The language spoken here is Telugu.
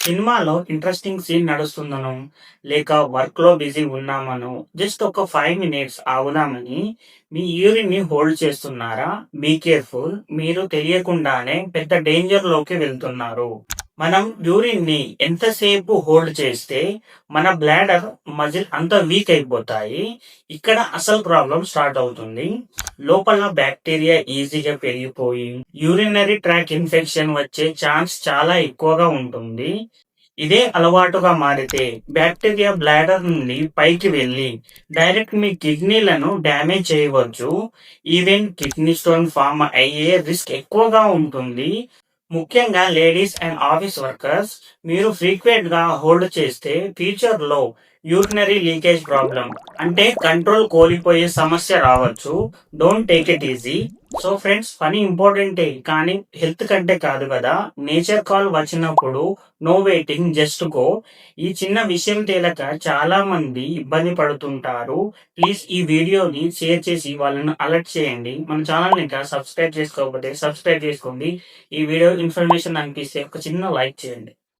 సినిమాలో ఇంట్రెస్టింగ్ సీన్ నడుస్తుందనో, లేక వర్క్‌లో బిజీ ఉన్నామనో, జస్ట్ ఒక 5 మినిట్స్ ఆగుదామని మీ యూరిన్‌ని హోల్డ్ చేస్తున్నారా? Be careful. మీరు తెలియకుండానే పెద్ద డేంజర్‌లోకి వెళ్తున్నారు. మనం యూరిన్‌ని ఎంతసేపు హోల్డ్ చేస్తే మన బ్లాడర్ మజిల్ అంత వీక్ అయిపోతాయి. ఇక్కడ అసలు ప్రాబ్లమ్ స్టార్ట్ అవుతుంది. లోపల బ్యాక్టీరియా ఈజీగా పెరిగిపోయి యూరినరీ ట్రాక్ ఇన్ఫెక్షన్ వచ్చే ఛాన్స్ చాలా ఎక్కువగా ఉంటుంది. ఇదే అలవాటుగా మారితే బ్యాక్టీరియా బ్లాడర్ నుండి పైకి వెళ్ళి డైరెక్ట్ మీ కిడ్నీలను డ్యామేజ్ చేయవచ్చు. ఈవెన్ కిడ్నీ స్టోన్ ఫామ్ అయ్యే రిస్క్ ఎక్కువగా ఉంటుంది. ముఖ్యంగా లేడీస్ అండ్ ఆఫీస్ వర్కర్స్, మీరు ఫ్రీక్వెంట్‌గా హోల్డ్ చేస్తే ఫ్యూచర్‌లో యూరినరీ లీకేజ్ ప్రాబ్లమ్ అంటే కంట్రోల్ కోల్పోయే సమస్య రావచ్చు. Don't take it easy. So friends, పని ఇంపార్టెంటే కానీ హెల్త్ కంటే కాదు కదా! నేచర్ కాల్ వచ్చినప్పుడు నో వెయిటింగ్, జస్ట్ గో. ఈ చిన్న విషయం తేలక చాలా మంది ఇబ్బంది పడుతుంటారు. ప్లీజ్ ఈ వీడియోని షేర్ చేసి వాళ్ళని అలర్ట్ చేయండి. మన ఛానల్‌ని ఇంకా సబ్స్క్రైబ్ చేసుకోకపోతే సబ్స్క్రైబ్ చేసుకోండి. ఈ వీడియో ఇన్ఫర్మేషన్ అనిపిస్తే ఒక చిన్న లైక్ చేయండి.